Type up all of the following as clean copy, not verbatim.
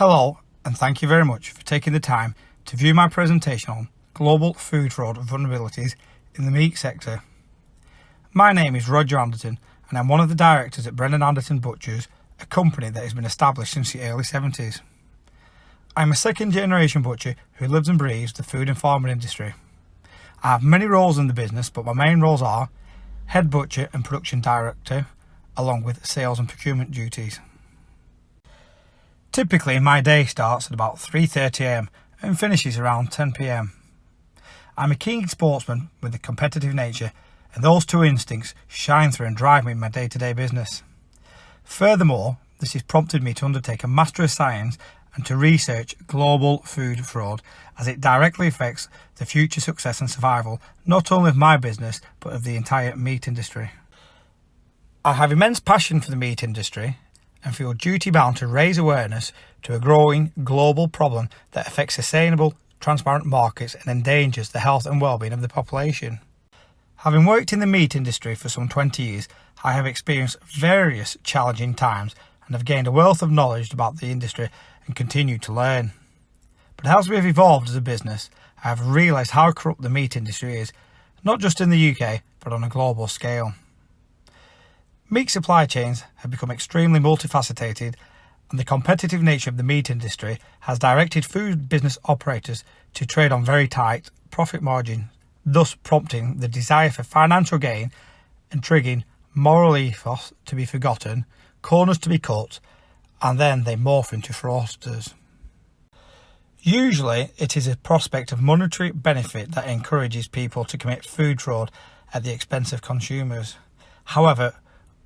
Hello, and thank you very much for taking the time to view my presentation on global food fraud vulnerabilities in the meat sector. My name is Roger Anderton, and I'm one of the directors at Brendan Anderton Butchers, a company that has been established since the early 70s. I'm a second generation butcher who lives and breathes the food and farming industry. I have many roles in the business, but my main roles are head butcher and production director, along with sales and procurement duties. Typically, my day starts at about 3:30 am and finishes around 10 pm. I'm a keen sportsman with a competitive nature, and those two instincts shine through and drive me in my day-to-day business. Furthermore, this has prompted me to undertake a Master of Science and to research global food fraud, as it directly affects the future success and survival not only of my business but of the entire meat industry. I have immense passion for the meat industry and feel duty-bound to raise awareness to a growing global problem that affects sustainable, transparent markets and endangers the health and well-being of the population. Having worked in the meat industry for some 20 years, I have experienced various challenging times and have gained a wealth of knowledge about the industry and continue to learn. But as we have evolved as a business, I have realised how corrupt the meat industry is, not just in the UK, but on a global scale. Meat supply chains have become extremely multifaceted, and the competitive nature of the meat industry has directed food business operators to trade on very tight profit margins, thus prompting the desire for financial gain and triggering moral ethos to be forgotten, corners to be cut, and then they morph into fraudsters. Usually, it is a prospect of monetary benefit that encourages people to commit food fraud at the expense of consumers. However,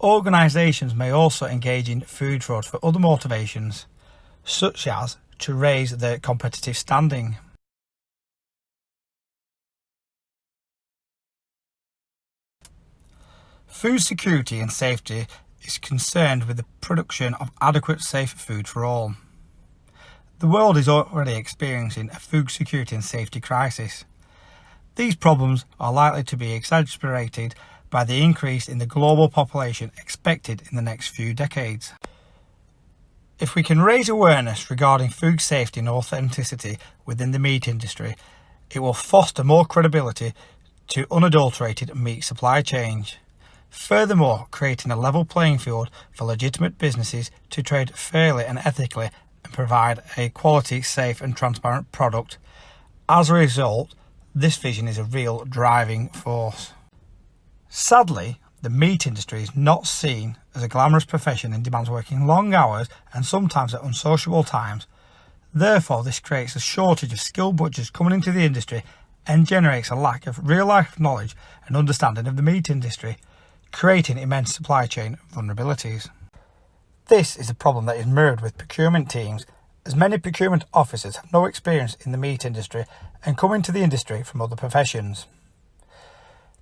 organisations may also engage in food fraud for other motivations, such as to raise their competitive standing. Food security and safety is concerned with the production of adequate, safe food for all. The world is already experiencing a food security and safety crisis. These problems are likely to be exacerbated by the increase in the global population expected in the next few decades. If we can raise awareness regarding food safety and authenticity within the meat industry, it will foster more credibility to unadulterated meat supply chains. Furthermore, creating a level playing field for legitimate businesses to trade fairly and ethically and provide a quality, safe and transparent product. As a result, this vision is a real driving force. Sadly, the meat industry is not seen as a glamorous profession and demands working long hours and sometimes at unsociable times. Therefore, this creates a shortage of skilled butchers coming into the industry and generates a lack of real-life knowledge and understanding of the meat industry, creating immense supply chain vulnerabilities. This is a problem that is mirrored with procurement teams, as many procurement officers have no experience in the meat industry and come into the industry from other professions.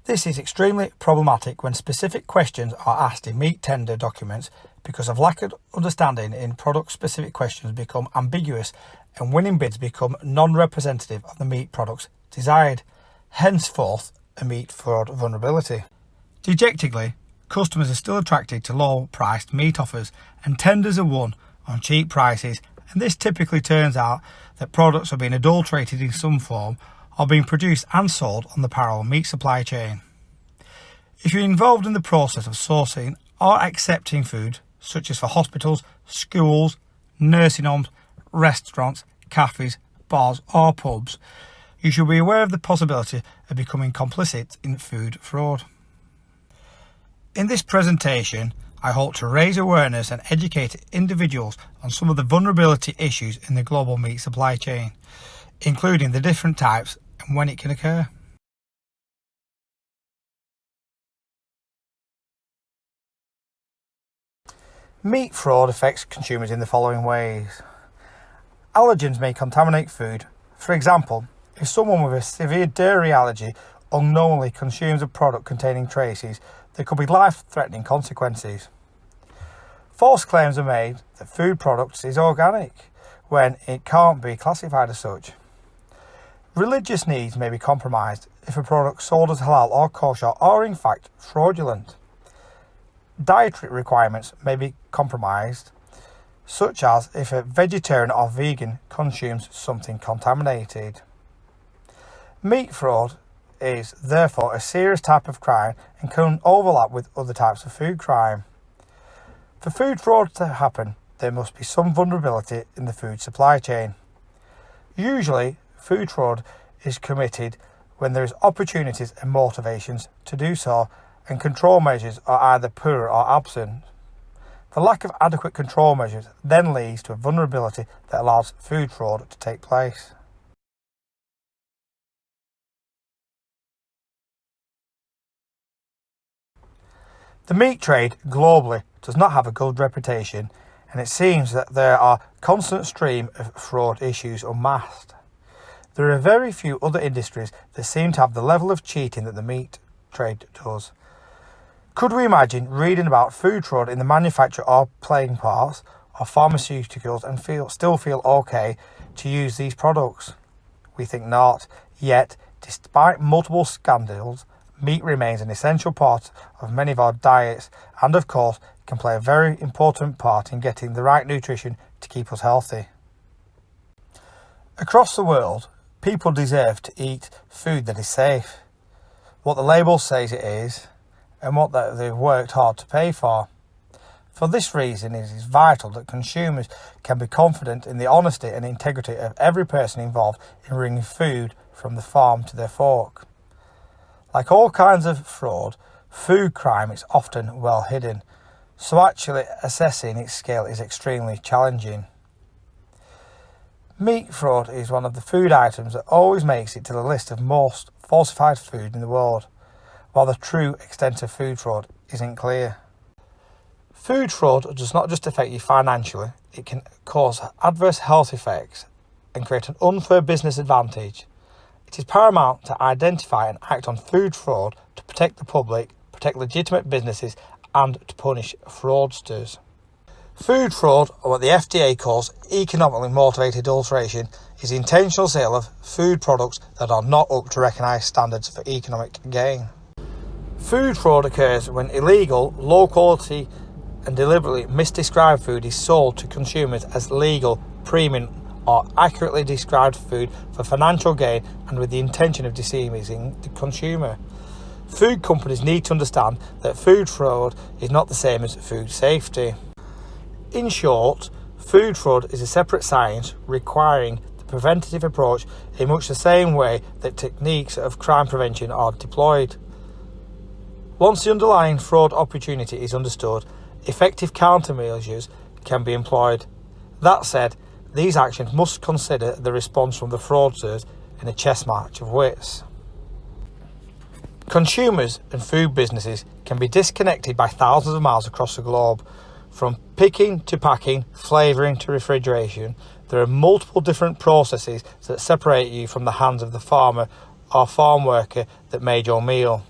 This is extremely problematic when specific questions are asked in meat tender documents because of lack of understanding in product-specific questions become ambiguous and winning bids become non-representative of the meat products desired, henceforth a meat fraud vulnerability. Dejectedly, customers are still attracted to low-priced meat offers and tenders are won on cheap prices, and this typically turns out that products are being adulterated in some form or being produced and sold on the parallel meat supply chain. If you're involved in the process of sourcing or accepting food, such as for hospitals, schools, nursing homes, restaurants, cafes, bars or pubs, you should be aware of the possibility of becoming complicit in food fraud. In this presentation, I hope to raise awareness and educate individuals on some of the vulnerability issues in the global meat supply chain, including the different types and when it can occur. Meat fraud affects consumers in the following ways. Allergens may contaminate food. For example, if someone with a severe dairy allergy unknowingly consumes a product containing traces, there could be life-threatening consequences. False claims are made that food products is organic when it can't be classified as such. Religious needs may be compromised if a product sold as halal or kosher are in fact fraudulent. Dietary requirements may be compromised such as if a vegetarian or vegan consumes something contaminated. Meat fraud is therefore a serious type of crime and can overlap with other types of food crime. For food fraud to happen, there must be some vulnerability in the food supply chain. Usually, food fraud is committed when there is opportunities and motivations to do so, and control measures are either poor or absent. The lack of adequate control measures then leads to a vulnerability that allows food fraud to take place. The meat trade globally does not have a good reputation, and it seems that there are a constant stream of fraud issues unmasked. There are very few other industries that seem to have the level of cheating that the meat trade does. Could we imagine reading about food fraud in the manufacture of playing parts or pharmaceuticals and still feel okay to use these products? We think not. Yet, despite multiple scandals, meat remains an essential part of many of our diets and, of course, can play a very important part in getting the right nutrition to keep us healthy. Across the world, people deserve to eat food that is safe, what the label says it is, and what they've worked hard to pay for. For this reason, it is vital that consumers can be confident in the honesty and integrity of every person involved in bringing food from the farm to their fork. Like all kinds of fraud, food crime is often well hidden, so actually assessing its scale is extremely challenging. Meat fraud is one of the food items that always makes it to the list of most falsified food in the world, while the true extent of food fraud isn't clear. Food fraud does not just affect you financially, it can cause adverse health effects and create an unfair business advantage. It is paramount to identify and act on food fraud to protect the public, protect legitimate businesses, and to punish fraudsters. Food fraud, or what the FDA calls economically motivated adulteration, is the intentional sale of food products that are not up to recognised standards for economic gain. Food fraud occurs when illegal, low quality and deliberately misdescribed food is sold to consumers as legal, premium or accurately described food for financial gain and with the intention of deceiving the consumer. Food companies need to understand that food fraud is not the same as food safety. In short, food fraud is a separate science requiring the preventative approach in much the same way that techniques of crime prevention are deployed. Once the underlying fraud opportunity is understood, effective countermeasures can be employed. That said, these actions must consider the response from the fraudsters in a chess match of wits. Consumers and food businesses can be disconnected by thousands of miles across the globe. From picking to packing, flavouring to refrigeration, there are multiple different processes that separate you from the hands of the farmer or farm worker that made your meal.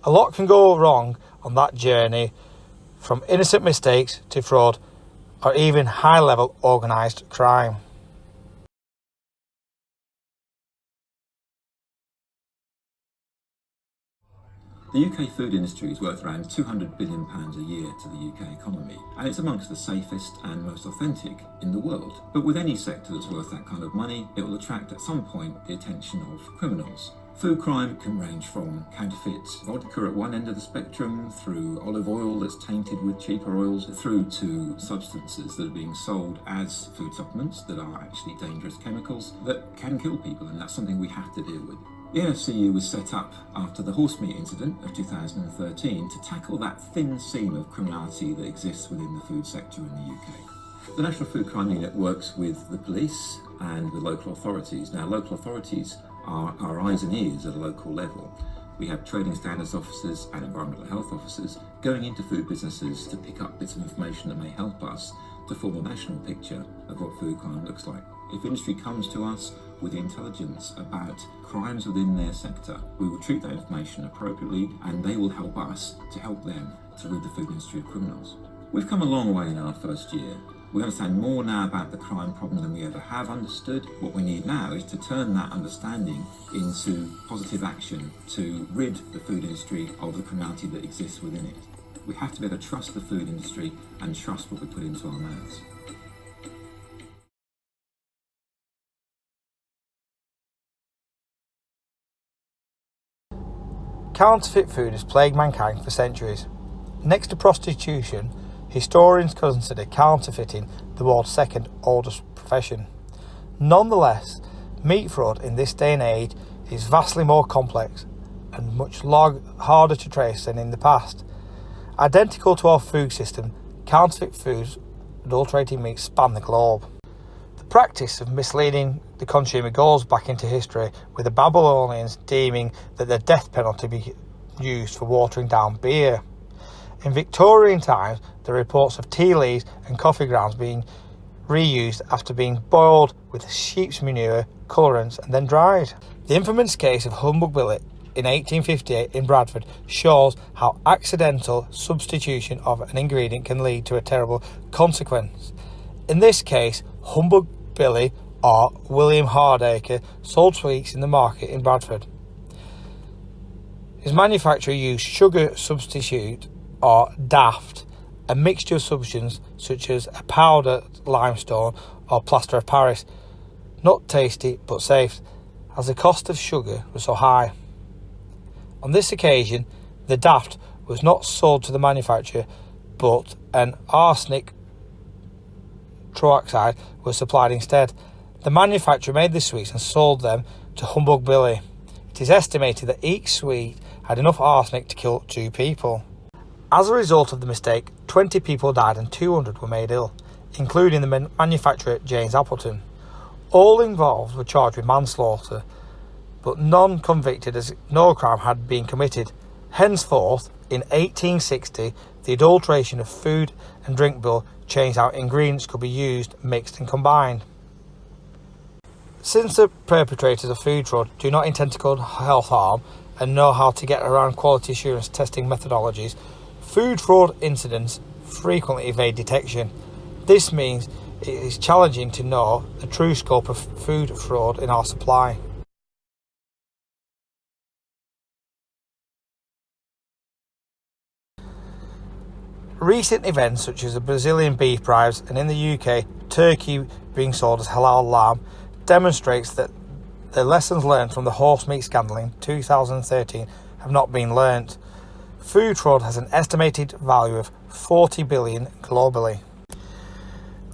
A lot can go wrong on that journey, from innocent mistakes to fraud or even high-level organised crime. The UK food industry is worth around £200 billion a year to the UK economy, and it's amongst the safest and most authentic in the world. But with any sector that's worth that kind of money, it will attract at some point the attention of criminals. Food crime can range from counterfeit vodka at one end of the spectrum, through olive oil that's tainted with cheaper oils, through to substances that are being sold as food supplements that are actually dangerous chemicals that can kill people, and that's something we have to deal with. The NFCU was set up after the horse meat incident of 2013 to tackle that thin seam of criminality that exists within the food sector in the UK. The National Food Crime Unit works with the police and with local authorities. Now, local authorities are our eyes and ears at a local level. We have trading standards officers and environmental health officers going into food businesses to pick up bits of information that may help us to form a national picture of what food crime looks like. If industry comes to us with intelligence about crimes within their sector, we will treat that information appropriately, and they will help us to help them to rid the food industry of criminals. We've come a long way in our first year. We understand more now about the crime problem than we ever have understood. What we need now is to turn that understanding into positive action to rid the food industry of the criminality that exists within it. We have to be able to trust the food industry and trust what we put into our mouths. Counterfeit food has plagued mankind for centuries. Next to prostitution, historians consider counterfeiting the world's second oldest profession. Nonetheless, meat fraud in this day and age is vastly more complex and much harder to trace than in the past. Identical to our food system, counterfeit foods, adulterating meat span the globe. The practice of misleading the consumer goes back into history, with the Babylonians deeming that the death penalty be used for watering down beer. In Victorian times, there are reports of tea leaves and coffee grounds being reused after being boiled with sheep's manure, colourants and then dried. The infamous case of Humbug Billet in 1858 in Bradford shows how accidental substitution of an ingredient can lead to a terrible consequence. In this case, Humbug Billy or William Hardacre sold sweets in the market in Bradford. His manufacturer used sugar substitute or daft, a mixture of substances such as a powdered limestone or plaster of Paris, not tasty but safe, as the cost of sugar was so high. On this occasion, the daft was not sold to the manufacturer, but an arsenic trioxide was supplied instead. The manufacturer made the sweets and sold them to Humbug Billy. It is estimated that each sweet had enough arsenic to kill 2 people. As a result of the mistake, 20 people died and 200 were made ill, including the manufacturer James Appleton. All involved were charged with manslaughter, but none convicted as no crime had been committed. Henceforth, in 1860, the Adulteration of Food and Drink Bill changed how ingredients could be used, mixed and combined. Since the perpetrators of food fraud do not intend to cause health harm and know how to get around quality assurance testing methodologies, food fraud incidents frequently evade detection. This means it is challenging to know the true scope of food fraud in our supply. Recent events such as the Brazilian beef bribes and in the UK, turkey being sold as halal lamb demonstrates that the lessons learned from the horse meat scandal in 2013 have not been learnt. Food fraud has an estimated value of 40 billion globally.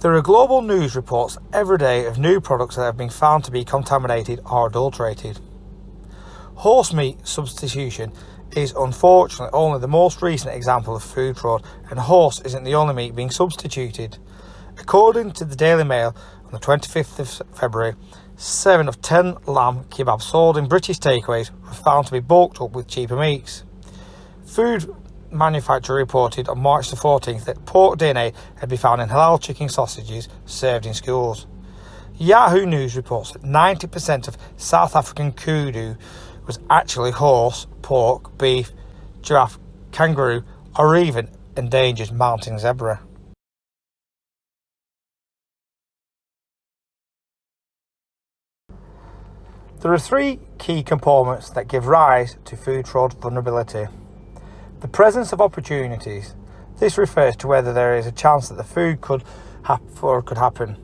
There are global news reports every day of new products that have been found to be contaminated or adulterated. Horse meat substitution is unfortunately only the most recent example of food fraud, and horse isn't the only meat being substituted. According to the Daily Mail on the 25th of February, 7 of 10 lamb kebabs sold in British takeaways were found to be bulked up with cheaper meats. Food manufacturer reported on March the 14th that pork DNA had been found in halal chicken sausages served in schools. Yahoo News reports that 90% of South African kudu was actually horse, pork, beef, giraffe, kangaroo, or even endangered mountain zebra. There are 3 key components that give rise to food fraud vulnerability. The presence of opportunities. This refers to whether there is a chance that the food could happen.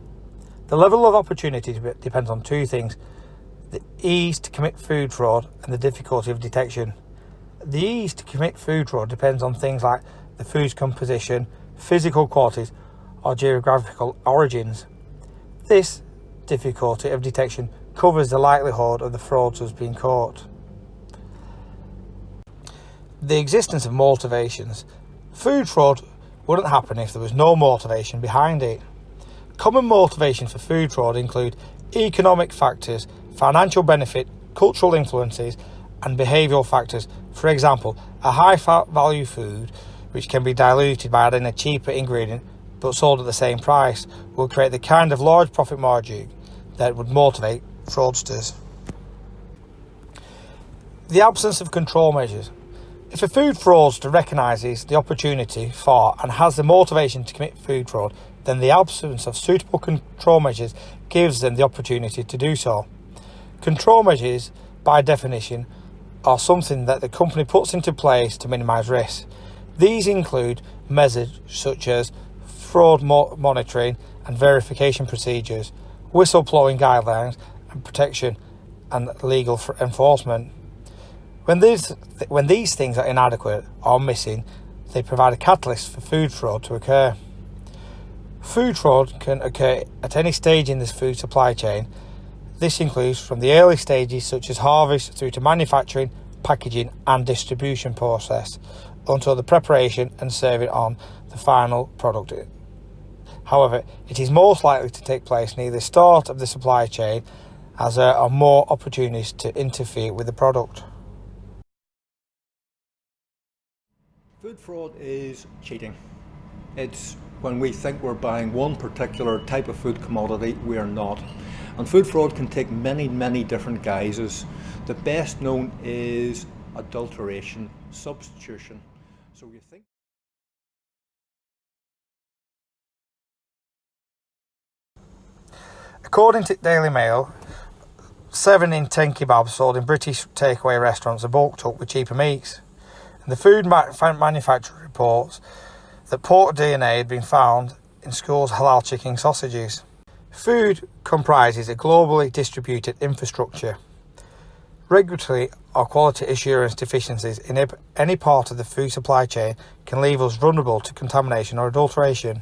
The level of opportunity depends on 2 things: the ease to commit food fraud and the difficulty of detection. The ease to commit food fraud depends on things like the food's composition, physical qualities, or geographical origins. This difficulty of detection covers the likelihood of the fraudsters being caught. The existence of motivations. Food fraud wouldn't happen if there was no motivation behind it. Common motivations for food fraud include economic factors, financial benefit, cultural influences, and behavioural factors. For example, a high-fat value food, which can be diluted by adding a cheaper ingredient but sold at the same price, will create the kind of large profit margin that would motivate fraudsters. The absence of control measures. If a food fraudster recognises the opportunity for and has the motivation to commit food fraud, then the absence of suitable control measures gives them the opportunity to do so. Control measures, by definition, are something that the company puts into place to minimise risk. These include measures such as fraud monitoring and verification procedures, whistleblowing guidelines and protection, and legal enforcement. When these things are inadequate or missing, they provide a catalyst for food fraud to occur. Food fraud can occur at any stage in this food supply chain. This includes from the early stages such as harvest through to manufacturing, packaging and distribution process until the preparation and serving on the final product. However, it is most likely to take place near the start of the supply chain as there are more opportunities to interfere with the product. Food fraud is cheating. It's when we think we're buying one particular type of food commodity, we are not. And food fraud can take many different guises. The best known is adulteration, substitution. So you think. According to Daily Mail, 7 in 10 kebabs sold in British takeaway restaurants are bulked up with cheaper meats. And the food manufacturer reports that pork DNA had been found in schools' halal chicken sausages. Food comprises a globally distributed infrastructure. Regulatory or quality assurance deficiencies in any part of the food supply chain can leave us vulnerable to contamination or adulteration.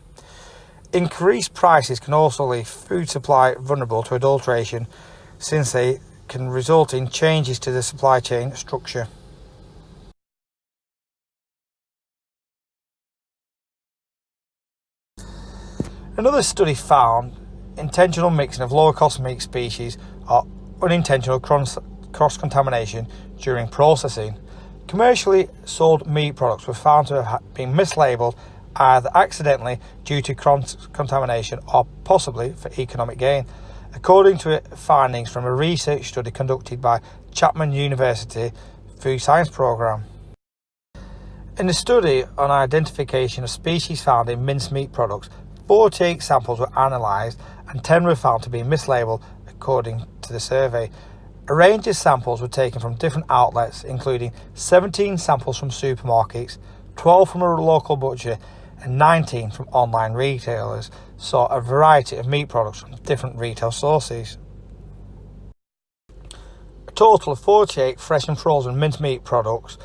Increased prices can also leave food supply vulnerable to adulteration, since they can result in changes to the supply chain structure. Another study found intentional mixing of lower cost meat species or unintentional cross-contamination during processing. Commercially sold meat products were found to have been mislabeled either accidentally due to cross-contamination or possibly for economic gain, according to findings from a research study conducted by Chapman University Food Science Programme. In a study on identification of species found in mincemeat products, 48 samples were analysed and 10 were found to be mislabeled according to the survey. A range of samples were taken from different outlets, including 17 samples from supermarkets, 12 from a local butcher and 19 from online retailers, saw a variety of meat products from different retail sources. A total of 48 fresh and frozen mincemeat products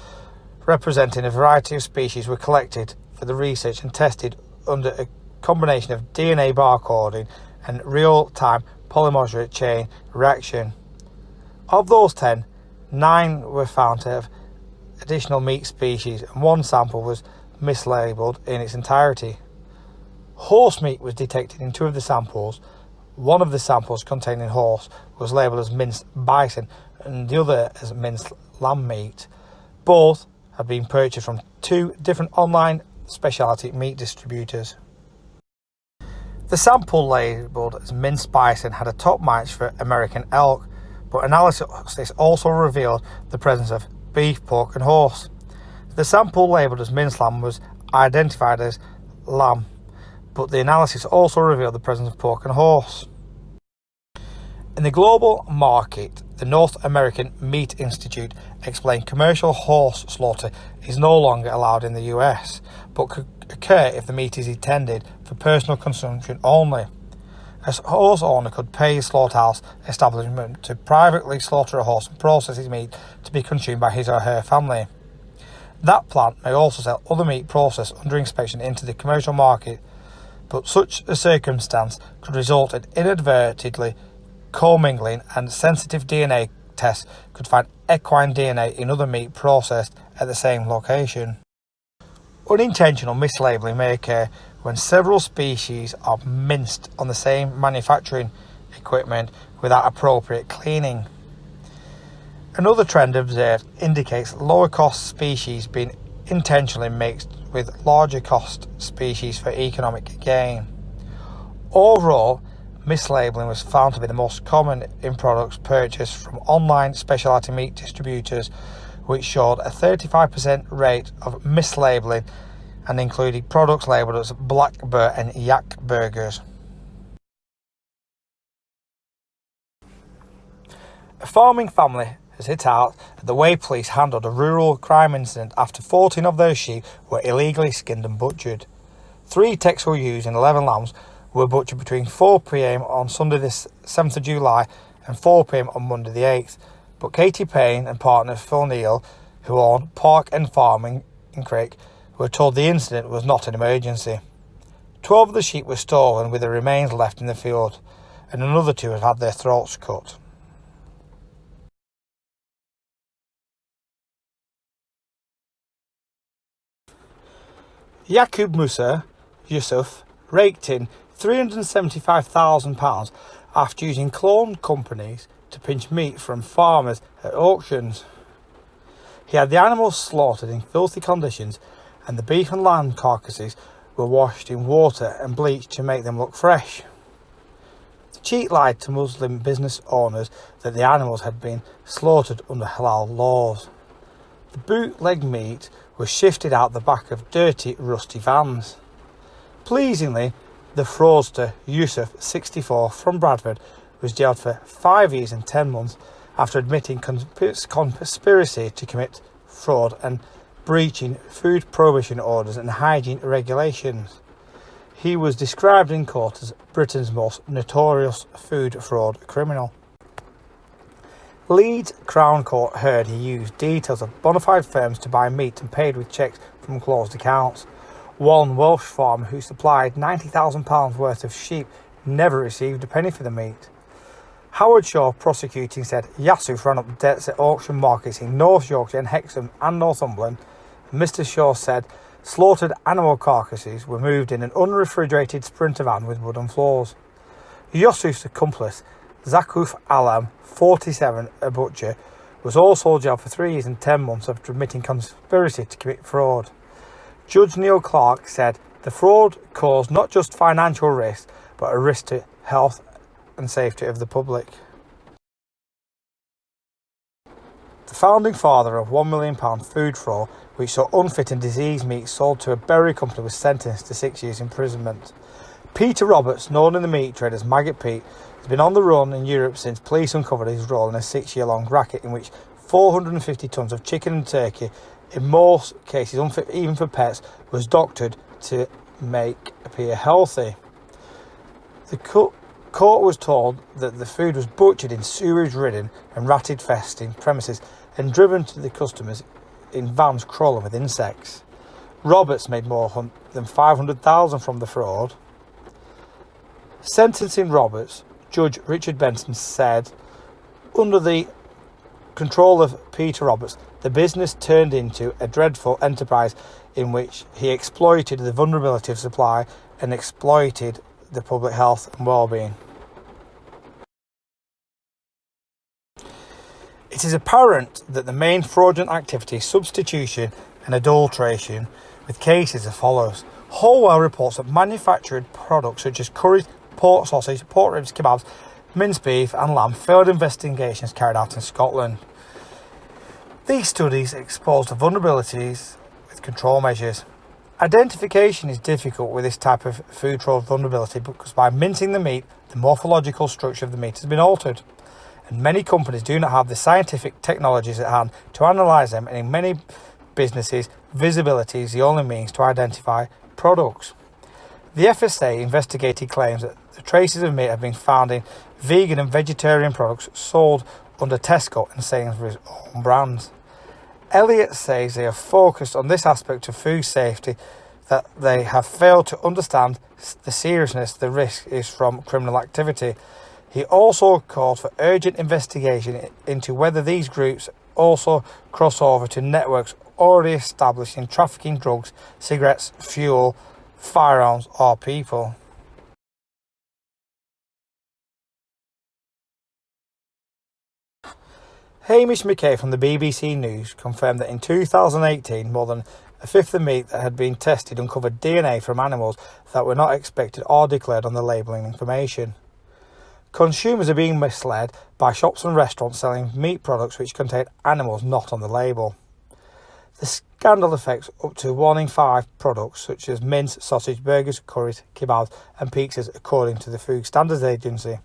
representing a variety of species were collected for the research and tested under a combination of DNA barcoding and real-time polymerase chain reaction. Of those 10, 9 were found to have additional meat species and 1 sample was mislabeled in its entirety. Horse meat was detected in 2 of the samples. One of the samples containing horse was labelled as minced bison and the other as minced lamb meat. Both have been purchased from 2 different online specialty meat distributors. The sample labelled as minced bison had a top match for American elk, but analysis also revealed the presence of beef, pork and horse. The sample labelled as minced lamb was identified as lamb, but the analysis also revealed the presence of pork and horse. In the global market, the North American Meat Institute explained commercial horse slaughter is no longer allowed in the US, but could occur if the meat is intended for personal consumption only. A horse owner could pay a slaughterhouse establishment to privately slaughter a horse and process his meat to be consumed by his or her family. That plant may also sell other meat processed under inspection into the commercial market, but such a circumstance could result in inadvertently commingling, and sensitive DNA tests could find equine DNA in other meat processed at the same location. Unintentional mislabeling may occur when several species are minced on the same manufacturing equipment without appropriate cleaning. Another trend observed indicates lower cost species being intentionally mixed with larger cost species for economic gain. Overall, mislabeling was found to be the most common in products purchased from online specialty meat distributors, which showed a 35% rate of mislabeling and included products labelled as black bear and yak burgers. A farming family has hit out at the way police handled a rural crime incident after 14 of their sheep were illegally skinned and butchered. 3 Texel ewes and 11 lambs were butchered between 4 p.m. on Sunday the 7th of July and 4 p.m. on Monday the 8th. but Katie Payne and partner Phil Neal, who own Park End Farming in Craig, were told the incident was not an emergency. 12 of the sheep were stolen with the remains left in the field, and another 2 had their throats cut. Yaqub Musa Yusuf raked in £375,000 after using cloned companies to pinch meat from farmers at auctions. He had the animals slaughtered in filthy conditions, and the beef and lamb carcasses were washed in water and bleached to make them look fresh. The cheat lied to Muslim business owners that the animals had been slaughtered under halal laws. The bootleg meat was shifted out the back of dirty, rusty vans. Pleasingly, the fraudster Yusuf, 64, from Bradford, was jailed for 5 years and 10 months after admitting conspiracy to commit fraud and breaching food prohibition orders and hygiene regulations. He was described in court as Britain's most notorious food fraud criminal. Leeds Crown Court heard he used details of bona fide firms to buy meat and paid with cheques from closed accounts. One Welsh farmer who supplied £90,000 worth of sheep never received a penny for the meat. Howard Shaw, prosecuting, said Yusuf ran up debts at auction markets in North Yorkshire and Hexham and Northumberland. Mr. Shaw said slaughtered animal carcasses were moved in an unrefrigerated sprinter van with wooden floors. Yusuf's accomplice, Zakuf Alam, 47, a butcher, was also jailed for 3 years and 10 months after admitting conspiracy to commit fraud. Judge Neil Clark said the fraud caused not just financial risk, but a risk to health and safety of the public. The founding father of £1 million food fraud, which saw unfit and diseased meat sold to a berry company, was sentenced to 6 years imprisonment. Peter Roberts, known in the meat trade as Maggot Pete, has been on the run in Europe since police uncovered his role in a 6-year-long racket in which 450 tonnes of chicken and turkey, in most cases unfit even for pets, was doctored to make appear healthy. The court was told that the food was butchered in sewage-ridden and rat-infested premises and driven to the customers in vans crawling with insects. Roberts made more than $500,000 from the fraud. Sentencing Roberts, Judge Richard Benson said, under the control of Peter Roberts, the business turned into a dreadful enterprise in which he exploited the vulnerability of supply and exploited the public health and well-being. It is apparent that the main fraudulent activity is substitution and adulteration, with cases as follows. Holwell reports that manufactured products such as curries, pork sausage, pork ribs, kebabs, minced beef and lamb failed investigations carried out in Scotland. These studies expose the vulnerabilities with control measures. Identification is difficult with this type of food fraud vulnerability because by mincing the meat, the morphological structure of the meat has been altered. And many companies do not have the scientific technologies at hand to analyse them, and in many businesses, visibility is the only means to identify products. The FSA investigated claims that the traces of meat have been found in vegan and vegetarian products sold under Tesco and Sainsbury's own brands. Elliott says they have focused on this aspect of food safety, that they have failed to understand the seriousness the risk is from criminal activity. He also called for urgent investigation into whether these groups also cross over to networks already established in trafficking drugs, cigarettes, fuel, firearms or people. Hamish McKay from the BBC News confirmed that in 2018 more than a fifth of meat that had been tested uncovered DNA from animals that were not expected or declared on the labelling information. Consumers are being misled by shops and restaurants selling meat products which contain animals not on the label. The scandal affects up to 1 in 5 products such as mince, sausage, burgers, curries, kebabs and pizzas according to the Food Standards Agency.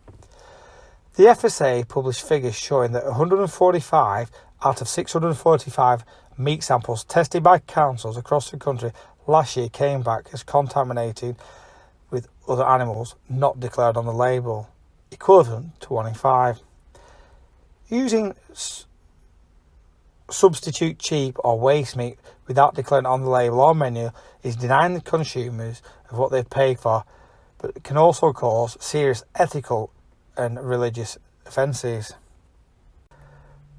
The FSA published figures showing that 145 out of 645 meat samples tested by councils across the country last year came back as contaminated with other animals not declared on the label, equivalent to 1 in 5. Using substitute cheap or waste meat without declaring on the label or menu is denying the consumers of what they've paid for, but it can also cause serious ethical and religious offences.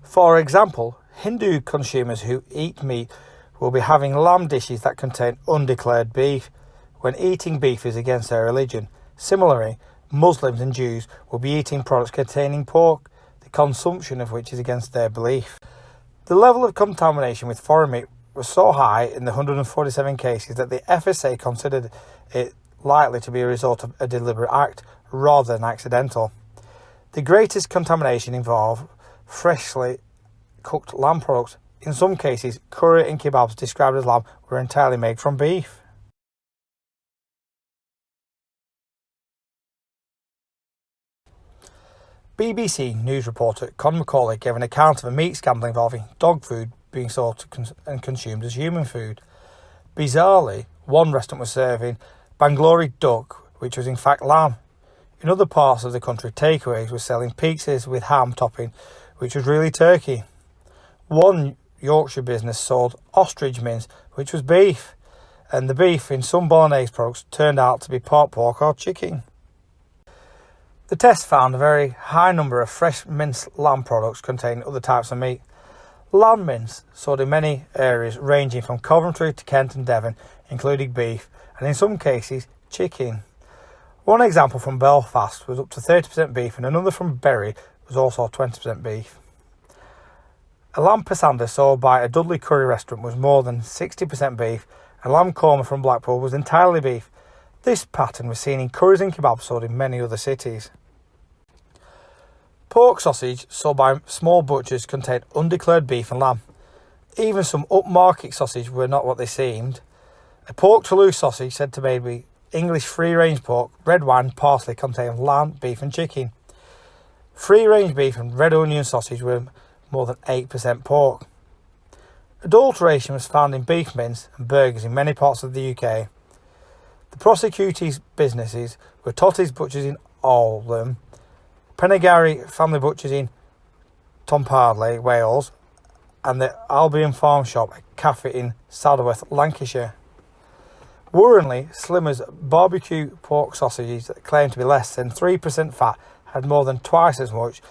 For example, Hindu consumers who eat meat will be having lamb dishes that contain undeclared beef when eating beef is against their religion. Similarly, Muslims and Jews will be eating products containing pork, the consumption of which is against their belief. The level of contamination with foreign meat was so high in the 147 cases that the FSA considered it likely to be a result of a deliberate act rather than accidental. The greatest contamination involved freshly cooked lamb products. In some cases, curry and kebabs described as lamb were entirely made from beef. BBC News reporter Con Macaulay gave an account of a meat scandal involving dog food being sold and consumed as human food. Bizarrely, one restaurant was serving Bangalore duck, which was in fact lamb. In other parts of the country, takeaways were selling pizzas with ham topping, which was really turkey. One Yorkshire business sold ostrich mince, which was beef, and the beef in some bolognese products turned out to be pork or chicken. The test found a very high number of fresh minced lamb products containing other types of meat. Lamb mince sold in many areas ranging from Coventry to Kent and Devon, including beef, and in some cases chicken. One example from Belfast was up to 30% beef, and another from Bury was also 20% beef. A lamb pasanda sold by a Dudley Curry restaurant was more than 60% beef, and lamb korma from Blackpool was entirely beef. This pattern was seen in curries and kebabs sold in many other cities. Pork sausage sold by small butchers contained undeclared beef and lamb. Even some upmarket sausage were not what they seemed. A pork Toulouse sausage said to be made with English free-range pork, red wine, parsley contained lamb, beef and chicken. Free-range beef and red onion sausage were more than 8% pork. Adulteration was found in beef mince and burgers in many parts of the UK. The prosecuted businesses were Totty's Butchers in Oldham, Pennegarry Family Butchers in Tompardley, Wales, and the Albion Farm Shop at Caffey in Saddleworth, Lancashire. Worryingly, Slimmer's barbecue pork sausages that claimed to be less than 3% fat had more than twice as much,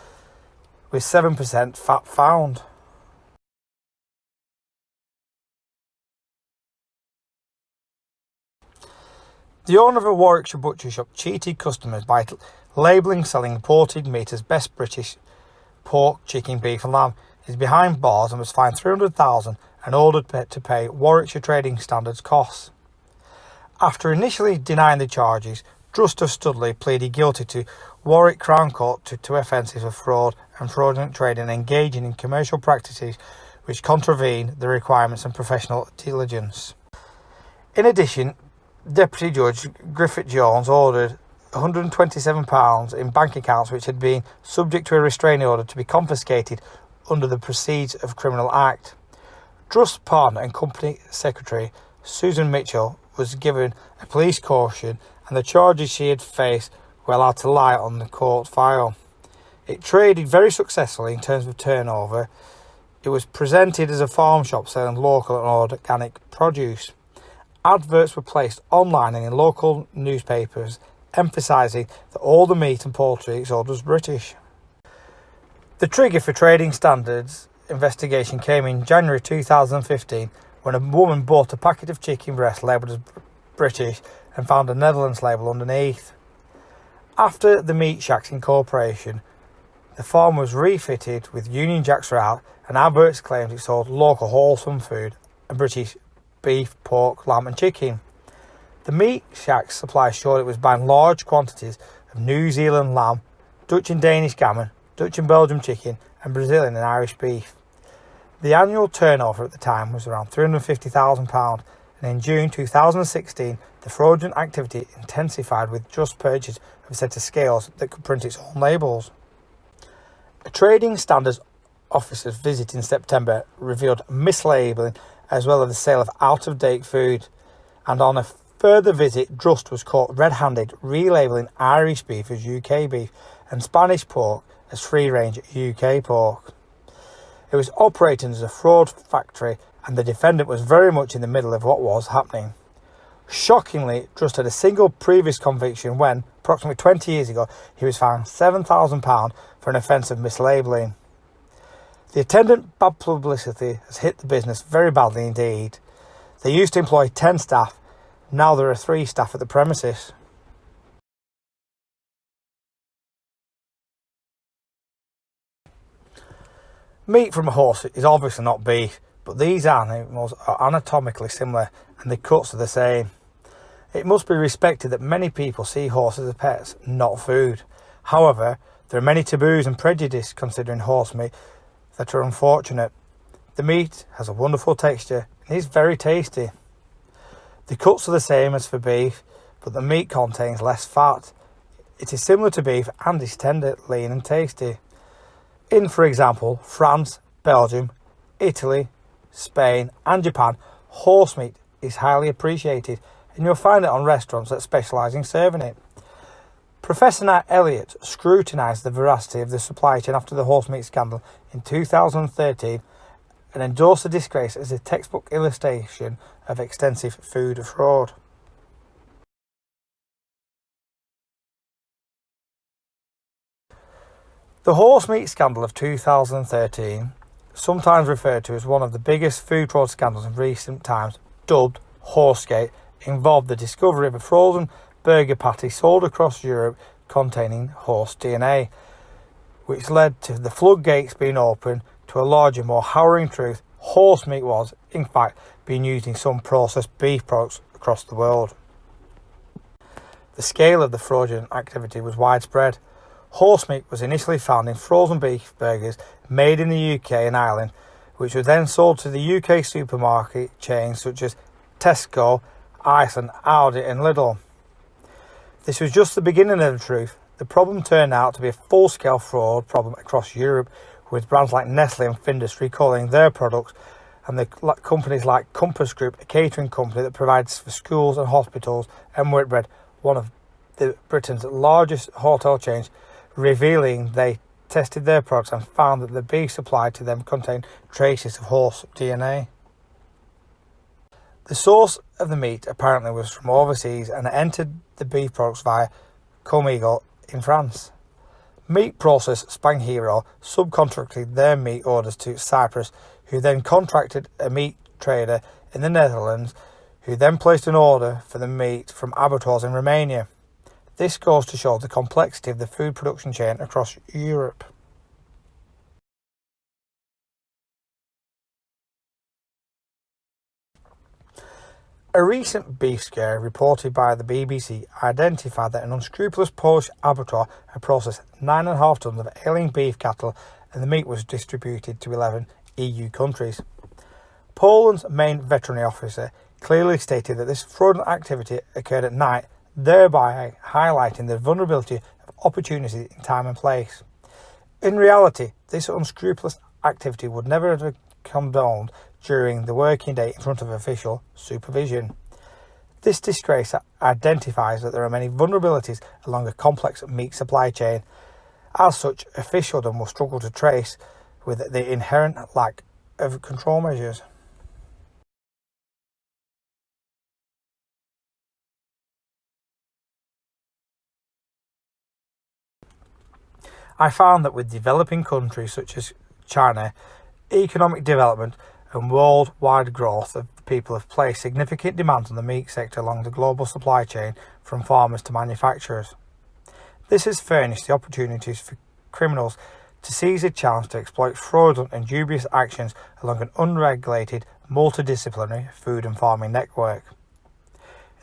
with 7% fat found. The owner of a Warwickshire butcher shop cheated customers by labelling selling imported meat as best British pork, chicken, beef and lamb. He is behind bars and was fined $300,000 and ordered to pay Warwickshire Trading Standards costs. After initially denying the charges, Drust of Studley pleaded guilty to Warwick Crown Court to 2 offences of fraud and fraudulent trading and engaging in commercial practices which contravene the requirements and professional diligence. In addition, Deputy Judge Griffith Jones ordered £127 in bank accounts which had been subject to a restraining order to be confiscated under the Proceeds of Criminal Act. Drust's partner and company secretary Susan Mitchell was given a police caution, and the charges she had faced were allowed to lie on the court file. It traded very successfully in terms of turnover. It was presented as a farm shop selling local and organic produce. Adverts were placed online and in local newspapers, emphasising that all the meat and poultry sold was British. The trigger for Trading Standards investigation came in January 2015 when a woman bought a packet of chicken breast labelled as British and found a Netherlands label underneath. After the Meat Shacks Incorporation, the farm was refitted with Union Jacks throughout, and adverts claimed it sold local wholesome food and British beef, pork, lamb and chicken. The Meat Shacks supply showed it was buying large quantities of New Zealand lamb, Dutch and Danish gammon, Dutch and Belgian chicken and Brazilian and Irish beef. The annual turnover at the time was around £350,000, and in June 2016 the fraudulent activity intensified with Just purchase of a set of scales that could print its own labels. A Trading Standards officer's visit in September revealed mislabelling as well as the sale of out-of-date food, and on a further visit Drust was caught red-handed relabelling Irish beef as UK beef and Spanish pork as free-range UK pork. It was operating as a fraud factory, and the defendant was very much in the middle of what was happening. Shockingly, just had a single previous conviction when, approximately 20 years ago, he was fined £7,000 for an offence of mislabelling. The attendant bad publicity has hit the business very badly indeed. They used to employ 10 staff, now there are 3 staff at the premises. Meat from a horse is obviously not beef, but these animals are anatomically similar and the cuts are the same. It must be respected that many people see horses as pets, not food. However, there are many taboos and prejudices considering horse meat that are unfortunate. The meat has a wonderful texture and is very tasty. The cuts are the same as for beef, but the meat contains less fat. It is similar to beef and is tender, lean and tasty. In, for example, France, Belgium, Italy, Spain and Japan, horse meat is highly appreciated and you'll find it on restaurants that specialise in serving it. Professor Nat Elliott scrutinised the veracity of the supply chain after the horse meat scandal in 2013 and endorsed the disgrace as a textbook illustration of extensive food fraud. The horse meat scandal of 2013, sometimes referred to as one of the biggest food fraud scandals in recent times, dubbed Horsegate, involved the discovery of a frozen burger patty sold across Europe containing horse DNA, which led to the floodgates being opened to a larger, more harrowing truth. Horse meat was, in fact, being used in some processed beef products across the world. The scale of the fraudulent activity was widespread. Horse meat was initially found in frozen beef burgers made in the UK and Ireland, which were then sold to the UK supermarket chains such as Tesco, Iceland, Aldi and Lidl. This was just the beginning of the truth. The problem turned out to be a full-scale fraud problem across Europe, with brands like Nestle and Findus recalling their products, and the companies like Compass Group, a catering company that provides for schools and hospitals, and Whitbread, one of Britain's largest hotel chains, revealing they tested their products and found that the beef supplied to them contained traces of horse DNA. The source of the meat apparently was from overseas and entered the beef products via Comeagle in France. Meat processor Spang Hero subcontracted their meat orders to Cyprus, who then contracted a meat trader in the Netherlands, who then placed an order for the meat from abattoirs in Romania. This goes to show the complexity of the food production chain across Europe. A recent beef scare reported by the BBC identified that an unscrupulous Polish abattoir had processed 9.5 tonnes of ailing beef cattle and the meat was distributed to 11 EU countries. Poland's main veterinary officer clearly stated that this fraudulent activity occurred at night, thereby highlighting the vulnerability of opportunities in time and place. In reality, this unscrupulous activity would never have been condoned during the working day in front of official supervision. This disgrace identifies that there are many vulnerabilities along a complex meat supply chain. As such, officialdom will struggle to trace with the inherent lack of control measures. I found that with developing countries such as China, economic development and worldwide growth of people have placed significant demands on the meat sector along the global supply chain from farmers to manufacturers. This has furnished the opportunities for criminals to seize a chance to exploit fraudulent and dubious actions along an unregulated, multidisciplinary food and farming network.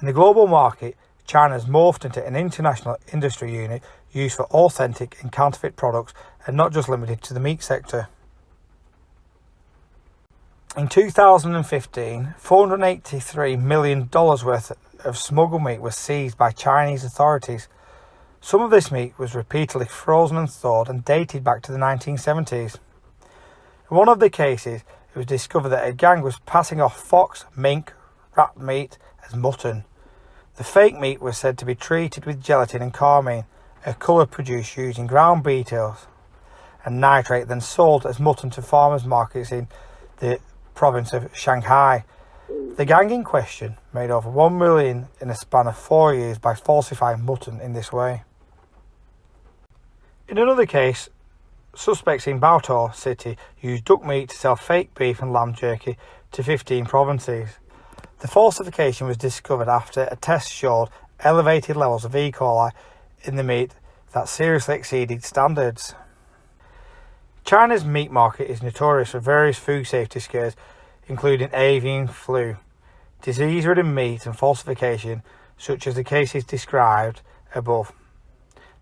In the global market, China has morphed into an international industry unit used for authentic and counterfeit products and not just limited to the meat sector. In 2015, $483 million worth of smuggled meat was seized by Chinese authorities. Some of this meat was repeatedly frozen and thawed and dated back to the 1970s. In one of the cases, it was discovered that a gang was passing off fox, mink, rat meat as mutton. The fake meat was said to be treated with gelatin and carmine, a colour produced using ground beetles. and nitrate, then sold as mutton to farmers' markets in the province of Shanghai. The gang in question made over 1 million in a span of 4 years by falsifying mutton in this way. In another case, suspects in Baotou City used duck meat to sell fake beef and lamb jerky to 15 provinces. The falsification was discovered after a test showed elevated levels of E. coli in the meat that seriously exceeded standards. China's meat market is notorious for various food safety scares, including avian flu, disease-ridden meat and falsification, such as the cases described above.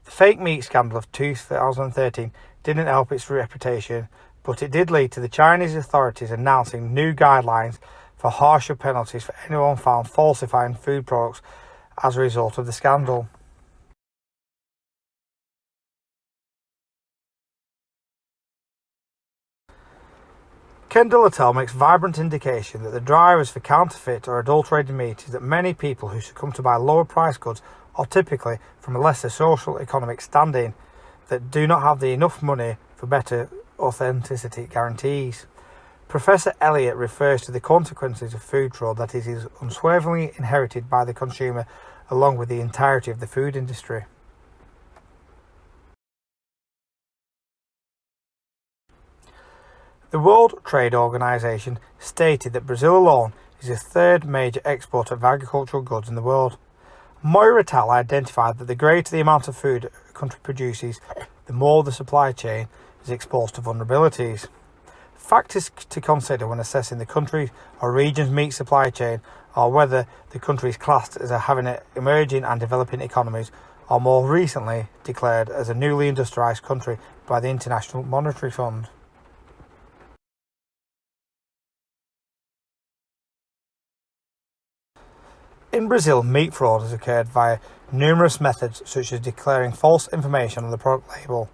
The fake meat scandal of 2013 didn't help its reputation, but it did lead to the Chinese authorities announcing new guidelines for harsher penalties for anyone found falsifying food products as a result of the scandal. Kendall et al. Makes vibrant indication that the drivers for counterfeit or adulterated meat is that many people who succumb to buy lower priced goods are typically from a lesser social economic standing that do not have enough money for better authenticity guarantees. Professor Elliott refers to the consequences of food fraud that it is unswervingly inherited by the consumer along with the entirety of the food industry. The World Trade Organization stated that Brazil alone is the third major exporter of agricultural goods in the world. Moira et al. Identified that the greater the amount of food a country produces, the more the supply chain is exposed to vulnerabilities. Factors to consider when assessing the country or region's meat supply chain are whether the country is classed as having emerging and developing economies, or more recently declared as a newly industrialized country by the International Monetary Fund. In Brazil, meat fraud has occurred via numerous methods such as declaring false information on the product label,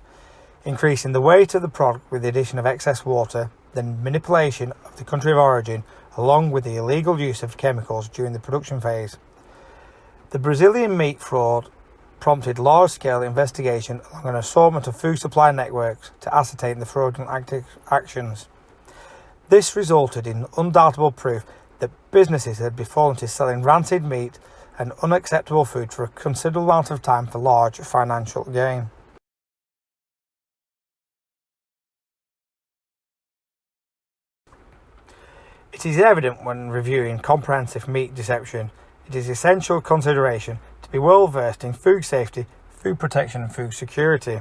increasing the weight of the product with the addition of excess water, then manipulation of the country of origin, along with the illegal use of chemicals during the production phase. The Brazilian meat fraud prompted large-scale investigation along an assortment of food supply networks to ascertain the fraudulent actions. This resulted in undoubtable proof that businesses had befallen to selling rancid meat and unacceptable food for a considerable amount of time for large financial gain. It is evident when reviewing comprehensive meat deception, it is essential consideration to be well versed in food safety, food protection and food security.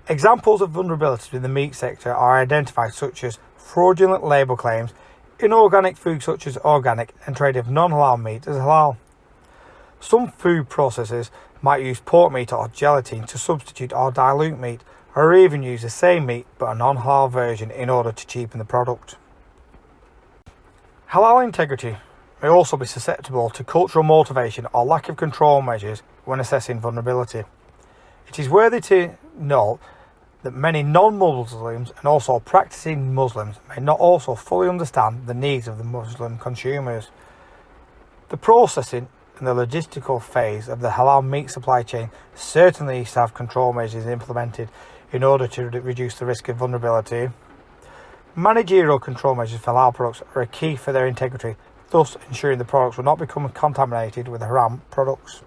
Examples of vulnerabilities in the meat sector are identified such as fraudulent label claims, inorganic food such as organic, and trade of non-halal meat as halal. Some food processors might use pork meat or gelatin to substitute or dilute meat, or even use the same meat but a non-halal version in order to cheapen the product. Halal integrity may also be susceptible to cultural motivation or lack of control measures when assessing vulnerability. It is worthy to note that many non-Muslims and also practicing Muslims may not also fully understand the needs of the Muslim consumers. The processing and the logistical phase of the halal meat supply chain certainly needs to have control measures implemented in order to reduce the risk of vulnerability. Managerial control measures for halal products are a key for their integrity, thus ensuring the products will not become contaminated with haram products.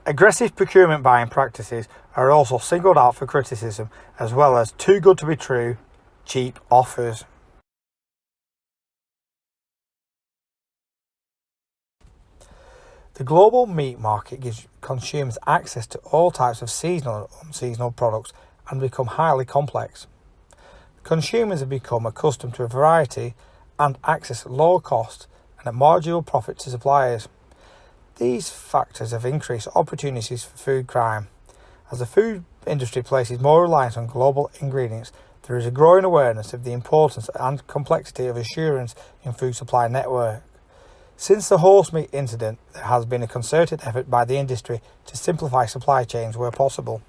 Aggressive procurement buying practices are also singled out for criticism, as well as too good to be true, cheap offers. The global meat market gives consumers access to all types of seasonal and unseasonal products and become highly complex. Consumers have become accustomed to a variety and access at low cost and at marginal profit to suppliers. These factors have increased opportunities for food crime. As the food industry places more reliance on global ingredients, there is a growing awareness of the importance and complexity of assurance in food supply network. Since the horse meat incident, there has been a concerted effort by the industry to simplify supply chains where possible.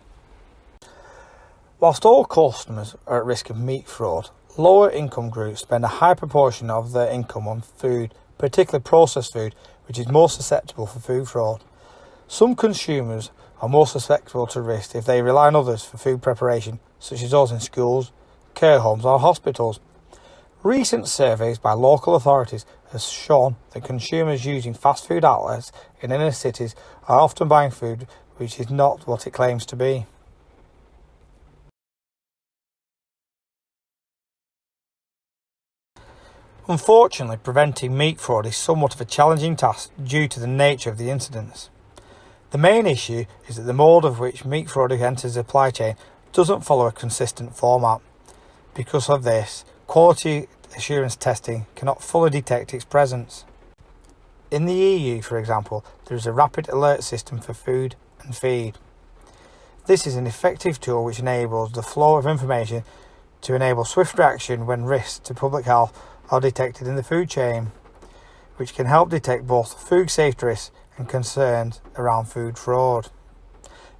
Whilst all customers are at risk of meat fraud, lower income groups spend a high proportion of their income on food, particularly processed food, which is more susceptible for food fraud. Some consumers are more susceptible to risk if they rely on others for food preparation, such as those in schools, care homes or hospitals. Recent surveys by local authorities have shown that consumers using fast food outlets in inner cities are often buying food which is not what it claims to be. Unfortunately, preventing meat fraud is somewhat of a challenging task due to the nature of the incidents. The main issue is that the mode of which meat fraud enters the supply chain doesn't follow a consistent format. Because of this, quality assurance testing cannot fully detect its presence. In the EU, for example, there is a rapid alert system for food and feed. This is an effective tool which enables the flow of information to enable swift reaction when risks to public health are detected in the food chain, which can help detect both food safety risks and concerns around food fraud.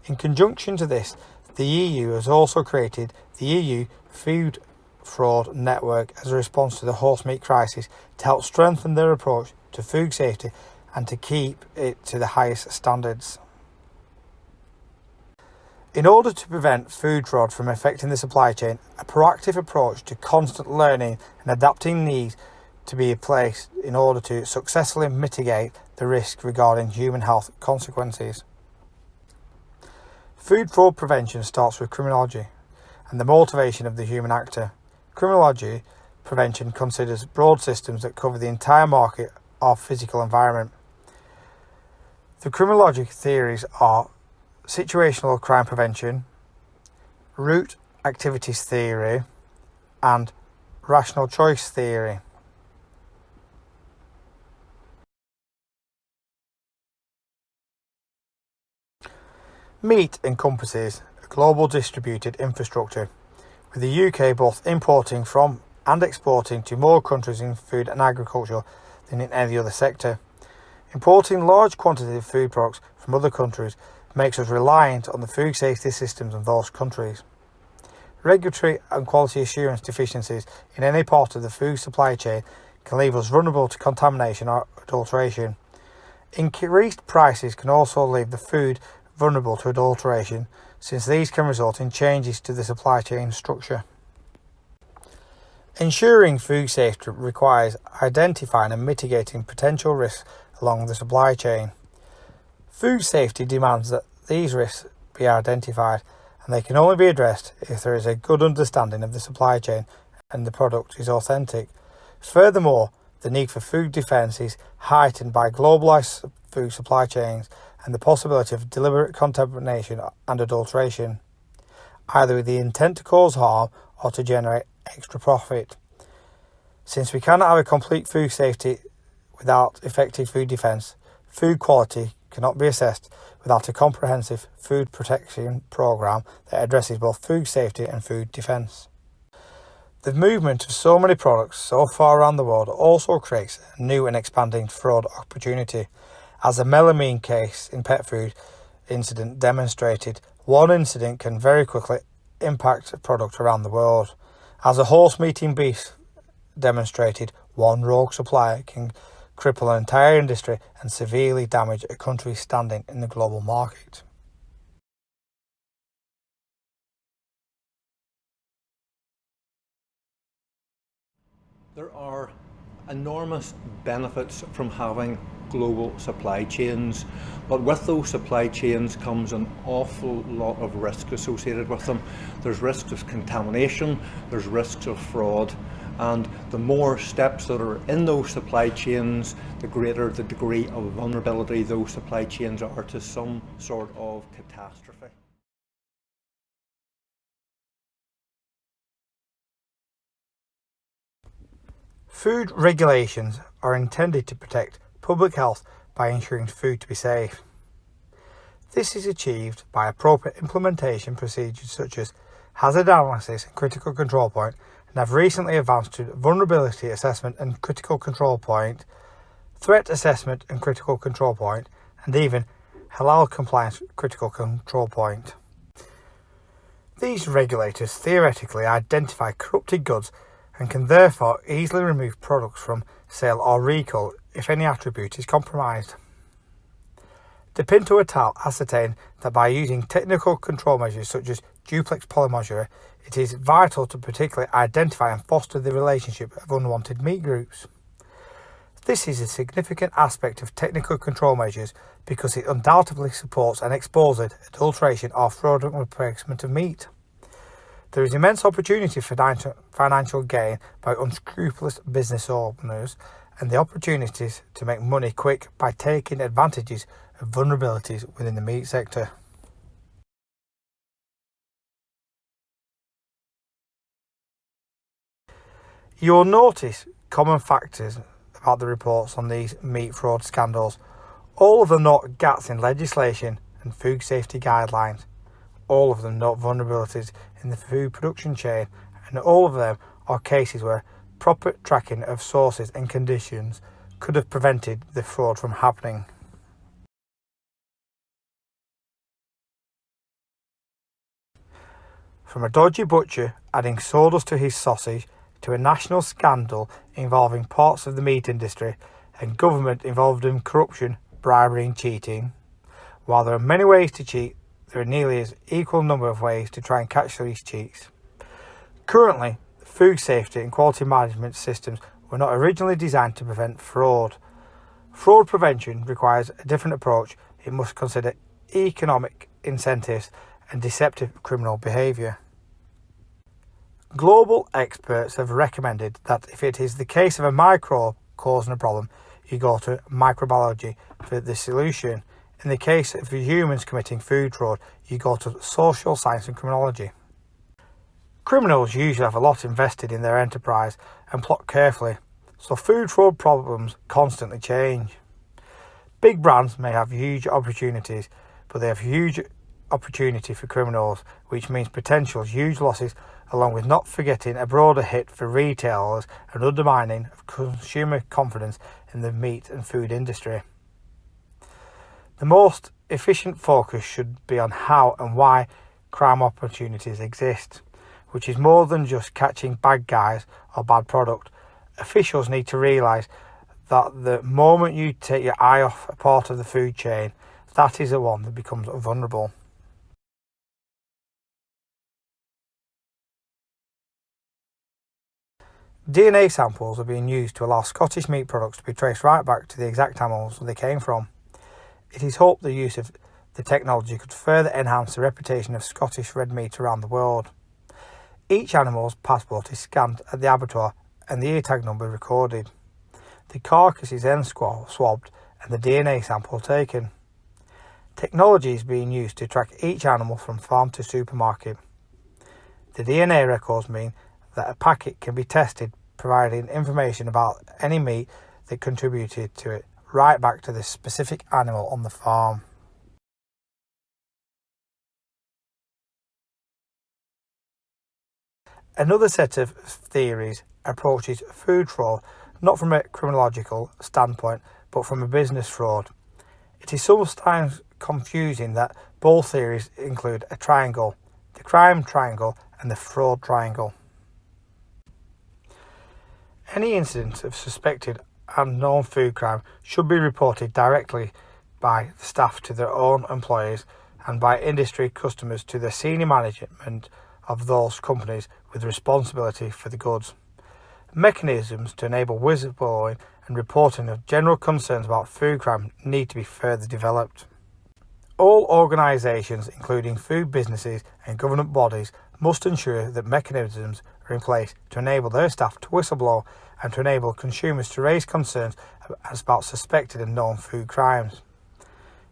In conjunction to this, the EU has also created the EU Food Fraud Network as a response to the horse meat crisis to help strengthen their approach to food safety and to keep it to the highest standards. In order to prevent food fraud from affecting the supply chain, a proactive approach to constant learning and adapting needs to be in place in order to successfully mitigate the risk regarding human health consequences. Food fraud prevention starts with criminology and the motivation of the human actor. Criminology prevention considers broad systems that cover the entire market of physical environment. The criminologic theories are situational crime prevention, root activities theory, and rational choice theory. Meat encompasses a global distributed infrastructure, with the UK both importing from and exporting to more countries in food and agriculture than in any other sector. Importing large quantities of food products from other countries makes us reliant on the food safety systems of those countries. Regulatory and quality assurance deficiencies in any part of the food supply chain can leave us vulnerable to contamination or adulteration. Increased prices can also leave the food vulnerable to adulteration, since these can result in changes to the supply chain structure. Ensuring food safety requires identifying and mitigating potential risks along the supply chain. Food safety demands that these risks be identified, and they can only be addressed if there is a good understanding of the supply chain and the product is authentic. Furthermore, the need for food defence is heightened by globalised food supply chains and the possibility of deliberate contamination and adulteration, either with the intent to cause harm or to generate extra profit. Since we cannot have a complete food safety without effective food defence, food quality cannot be assessed without a comprehensive food protection programme that addresses both food safety and food defence. The movement of so many products so far around the world also creates a new and expanding fraud opportunity. As the melamine case in pet food incident demonstrated, one incident can very quickly impact a product around the world. As the horse meat in beef demonstrated, one rogue supplier can cripple an entire industry and severely damage a country's standing in the global market. There are enormous benefits from having global supply chains, but with those supply chains comes an awful lot of risk associated with them. There's risks of contamination, there's risks of fraud, and the more steps that are in those supply chains, the greater the degree of vulnerability those supply chains are to some sort of catastrophe. Food regulations are intended to protect public health by ensuring food to be safe. This is achieved by appropriate implementation procedures such as hazard analysis and critical control point, and have recently advanced to vulnerability assessment and critical control point, threat assessment and critical control point, and even halal compliance critical control point. These regulators theoretically identify corrupted goods and can therefore easily remove products from sale or recall if any attribute is compromised. De Pinto et al. Ascertained that by using technical control measures such as duplex polymeasurer, it is vital to particularly identify and foster the relationship of unwanted meat groups. This is a significant aspect of technical control measures because it undoubtedly supports and exposes adulteration or fraudulent replacement of meat. There is immense opportunity for financial gain by unscrupulous business owners and the opportunities to make money quick by taking advantages of vulnerabilities within the meat sector. You will notice common factors about the reports on these meat fraud scandals. All of them note gaps in legislation and food safety guidelines. All of them note vulnerabilities in the food production chain, and all of them are cases where proper tracking of sources and conditions could have prevented the fraud from happening. From a dodgy butcher adding sawdust to his sausage to a national scandal involving parts of the meat industry and government involved in corruption, bribery and cheating. While there are many ways to cheat, there are nearly an equal number of ways to try and catch these cheats. Currently, food safety and quality management systems were not originally designed to prevent fraud. Fraud prevention requires a different approach. It must consider economic incentives and deceptive criminal behaviour. Global experts have recommended that if it is the case of a microbe causing a problem, you go to microbiology for the solution. In the case of humans committing food fraud, you go to social science and criminology. Criminals usually have a lot invested in their enterprise and plot carefully, so food fraud problems constantly change. Big brands may have huge opportunities, but they have huge opportunity for criminals, which means potential huge losses, along with not forgetting a broader hit for retailers and undermining of consumer confidence in the meat and food industry. The most efficient focus should be on how and why crime opportunities exist, which is more than just catching bad guys or bad product. Officials need to realise that the moment you take your eye off a part of the food chain, that is the one that becomes vulnerable. DNA samples are being used to allow Scottish meat products to be traced right back to the exact animals they came from. It is hoped the use of the technology could further enhance the reputation of Scottish red meat around the world. Each animal's passport is scanned at the abattoir and the ear tag number recorded. The carcass is then swabbed and the DNA sample taken. Technology is being used to track each animal from farm to supermarket. The DNA records mean that a packet can be tested, providing information about any meat that contributed to it, right back to the specific animal on the farm. Another set of theories approaches food fraud not from a criminological standpoint, but from a business fraud. It is sometimes confusing that both theories include a triangle, the crime triangle and the fraud triangle. Any incident of suspected and known food crime should be reported directly by the staff to their own employers and by industry customers to the senior management of those companies with responsibility for the goods. Mechanisms to enable whistleblowing and reporting of general concerns about food crime need to be further developed. All organisations, including food businesses and government bodies, must ensure that mechanisms are in place to enable their staff to whistleblow and to enable consumers to raise concerns about suspected and known food crimes.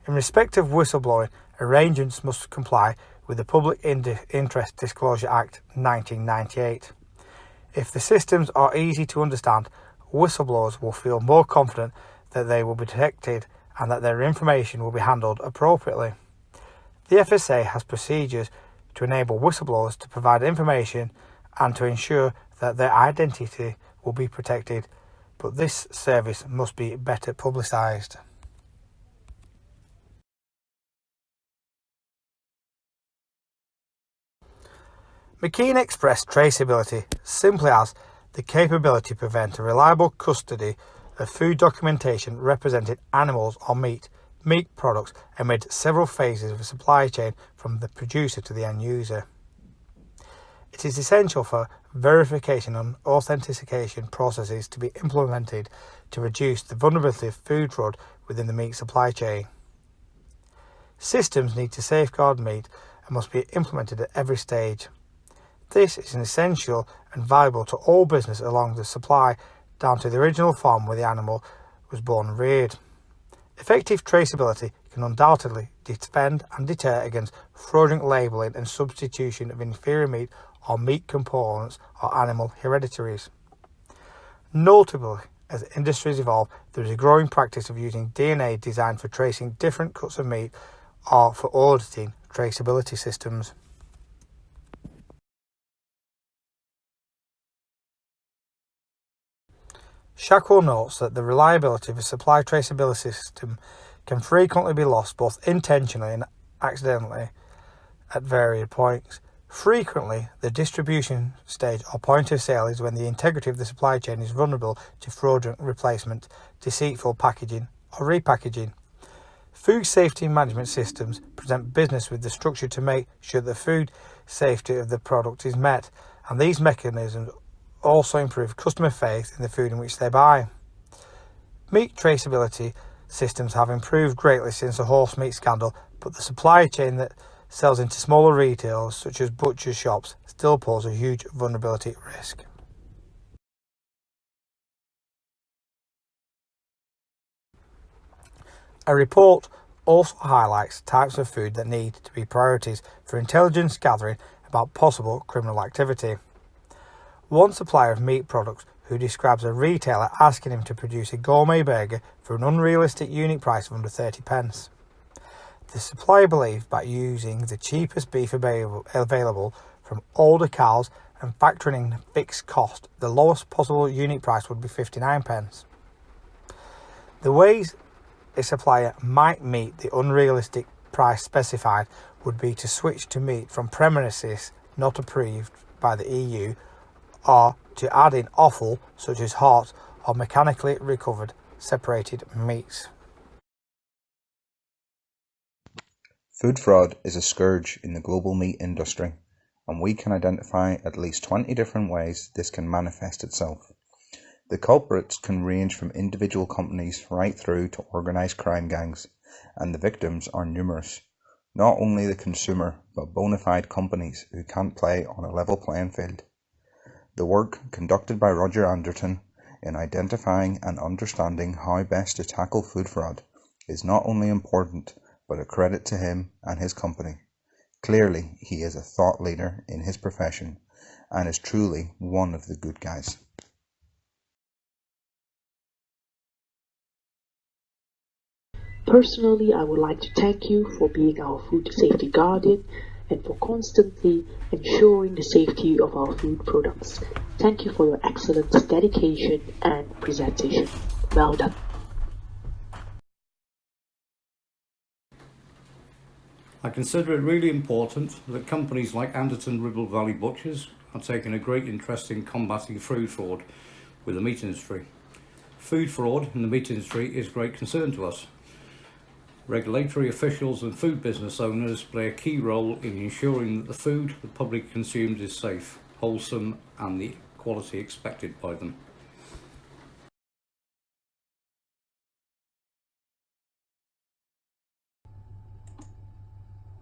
In respect of whistleblowing, arrangements must comply with the Public Interest Disclosure Act 1998. If the systems are easy to understand, whistleblowers will feel more confident that they will be protected and that their information will be handled appropriately. The FSA has procedures to enable whistleblowers to provide information and to ensure that their identity will be protected, but this service must be better publicised. McKean expressed traceability simply as the capability to prevent a reliable custody of food documentation representing animals or meat meat products amid several phases of a supply chain from the producer to the end user. It is essential for verification and authentication processes to be implemented to reduce the vulnerability of food fraud within the meat supply chain. Systems need to safeguard meat and must be implemented at every stage. This is essential and valuable to all business along the supply down to the original farm where the animal was born and reared. Effective traceability can undoubtedly defend and deter against fraudulent labelling and substitution of inferior meat or meat components or animal hereditaries. Notably, as industries evolve, there is a growing practice of using DNA designed for tracing different cuts of meat or for auditing traceability systems. Shackwell notes that the reliability of a supply traceability system can frequently be lost both intentionally and accidentally at various points. Frequently, the distribution stage or point of sale is when the integrity of the supply chain is vulnerable to fraudulent replacement, deceitful packaging, or repackaging. Food safety management systems present business with the structure to make sure the food safety of the product is met, and these mechanisms also improve customer faith in the food in which they buy. Meat traceability systems have improved greatly since the horse meat scandal, but the supply chain that sells into smaller retailers such as butchers' shops still pose a huge vulnerability risk. A report also highlights types of food that need to be priorities for intelligence gathering about possible criminal activity. One supplier of meat products who describes a retailer asking him to produce a gourmet burger for an unrealistic unit price of under 30 pence. The supplier believed by using the cheapest beef available from older cows and factoring in fixed cost, the lowest possible unit price would be 59 pence. The ways a supplier might meet the unrealistic price specified would be to switch to meat from premises not approved by the EU, or to add in offal such as hot or mechanically recovered separated meats. Food fraud is a scourge in the global meat industry, and we can identify at least 20 different ways this can manifest itself. The culprits can range from individual companies right through to organised crime gangs, and the victims are numerous. Not only the consumer, but bona fide companies who can't play on a level playing field. The work conducted by Roger Anderton in identifying and understanding how best to tackle food fraud is not only important, but a credit to him and his company. Clearly, he is a thought leader in his profession and is truly one of the good guys. Personally, I would like to thank you for being our food safety guardian and for constantly ensuring the safety of our food products. Thank you for your excellent dedication and presentation. Well done. I consider it really important that companies like Andertons Ribble Valley Butchers are taking a great interest in combating food fraud with the meat industry. Food fraud in the meat industry is a great concern to us. Regulatory officials and food business owners play a key role in ensuring that the food the public consumes is safe, wholesome, and the quality expected by them.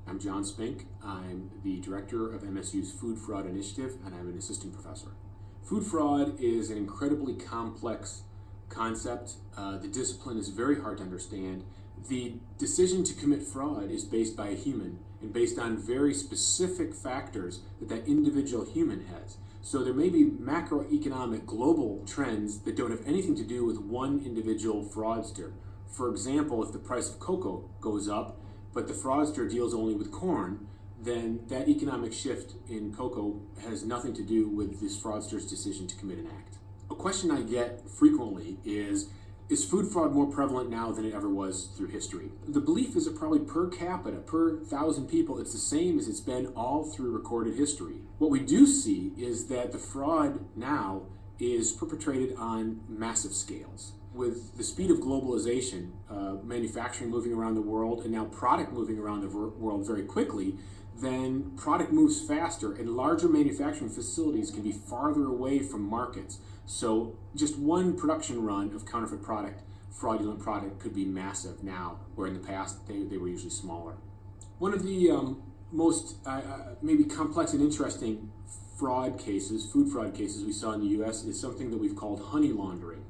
I'm John Spink. I'm the director of MSU's Food Fraud Initiative, and I'm an assistant professor. Food fraud is an incredibly complex concept. The discipline is very hard to understand. The decision to commit fraud is based by a human and based on very specific factors that individual human has. So there may be macroeconomic global trends that don't have anything to do with one individual fraudster. For example, if the price of cocoa goes up, but the fraudster deals only with corn, then that economic shift in cocoa has nothing to do with this fraudster's decision to commit an act. A question I get frequently is food fraud more prevalent now than it ever was through history? The belief is that probably per capita, per 1,000 people, it's the same as it's been all through recorded history. What we do see is that the fraud now is perpetrated on massive scales. With the speed of globalization, manufacturing moving around the world, and now product moving around the world very quickly, then product moves faster and larger manufacturing facilities can be farther away from markets. So just one production run of counterfeit product, fraudulent product, could be massive now, where in the past they were usually smaller. One of the most maybe complex and interesting fraud cases, food fraud cases we saw in the US is something that we've called honey laundering.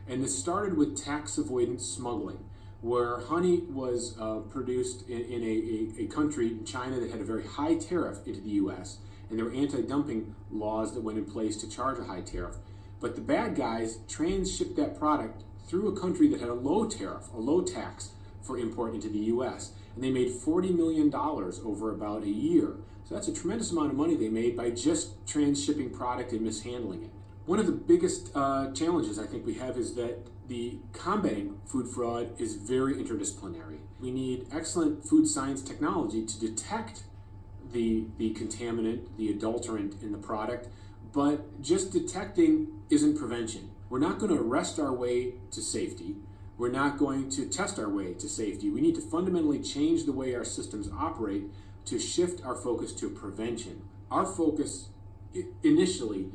And this started with tax avoidance smuggling, where honey was produced in a country, in China, that had a very high tariff into the US, and there were anti-dumping laws that went in place to charge a high tariff. But the bad guys transshipped that product through a country that had a low tariff, a low tax for import into the US, and they made $40 million over about a year. So that's a tremendous amount of money they made by just transshipping product and mishandling it. One of the biggest challenges I think we have is that the combating food fraud is very interdisciplinary. We need excellent food science technology to detect the contaminant, the adulterant in the product, but just detecting isn't prevention. We're not going to arrest our way to safety. We're not going to test our way to safety. We need to fundamentally change the way our systems operate to shift our focus to prevention. Our focus initially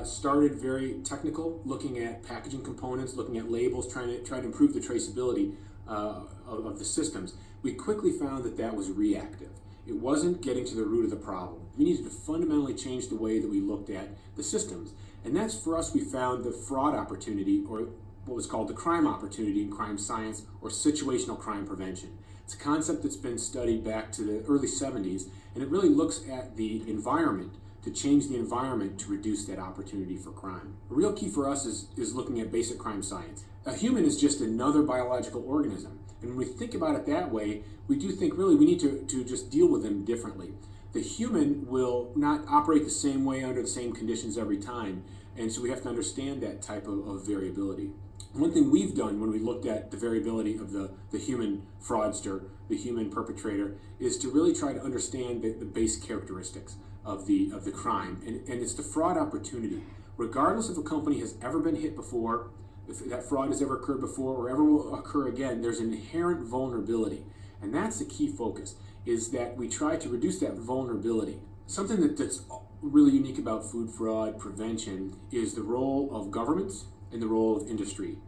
started very technical, looking at packaging components, looking at labels, trying to improve the traceability of the systems. We quickly found that was reactive. It wasn't getting to the root of the problem. We needed to fundamentally change the way that we looked at the systems. And that's, for us, we found the fraud opportunity, or what was called the crime opportunity in crime science, or situational crime prevention. It's a concept that's been studied back to the early 70s, and it really looks at the environment, to change the environment to reduce that opportunity for crime. A real key for us is looking at basic crime science. A human is just another biological organism. And when we think about it that way, we do think really we need to just deal with them differently. The human will not operate the same way under the same conditions every time. And so we have to understand that type of variability. One thing we've done when we looked at the variability of the human fraudster, the human perpetrator, is to really try to understand the base characteristics of the crime. And it's the fraud opportunity. Regardless if a company has ever been hit before, if that fraud has ever occurred before or ever will occur again, there's an inherent vulnerability. And that's the key focus, is that we try to reduce that vulnerability. Something that's really unique about food fraud prevention is the role of governments and the role of industry.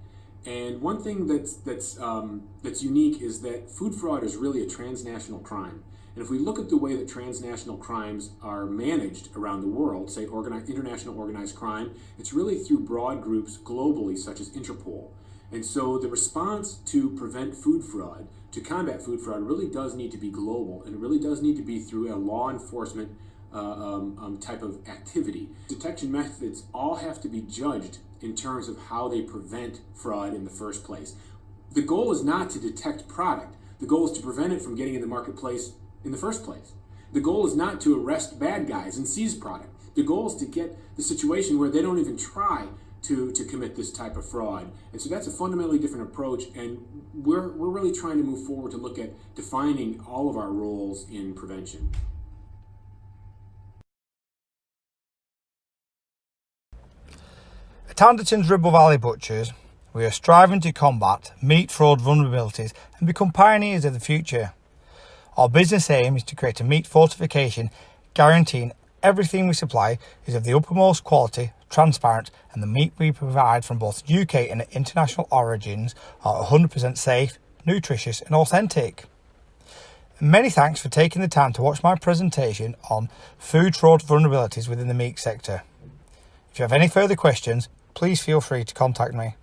And one thing that's unique is that food fraud is really a transnational crime. And if we look at the way that transnational crimes are managed around the world, say international organized crime, it's really through broad groups globally, such as Interpol. And so the response to prevent food fraud, to combat food fraud, really does need to be global, and it really does need to be through a law enforcement type of activity. Detection methods all have to be judged in terms of how they prevent fraud in the first place. The goal is not to detect product. The goal is to prevent it from getting in the marketplace in the first place. The goal is not to arrest bad guys and seize product. The goal is to get the situation where they don't even try to commit this type of fraud. And so that's a fundamentally different approach, and we're really trying to move forward to look at defining all of our roles in prevention. At Andertons Ribble Valley Butchers, we are striving to combat meat fraud vulnerabilities and become pioneers of the future. Our business aim is to create a meat fortification guaranteeing everything we supply is of the uppermost quality, transparent, and the meat we provide from both UK and international origins are 100% safe, nutritious and authentic. Many thanks for taking the time to watch my presentation on food fraud vulnerabilities within the meat sector. If you have any further questions, please feel free to contact me.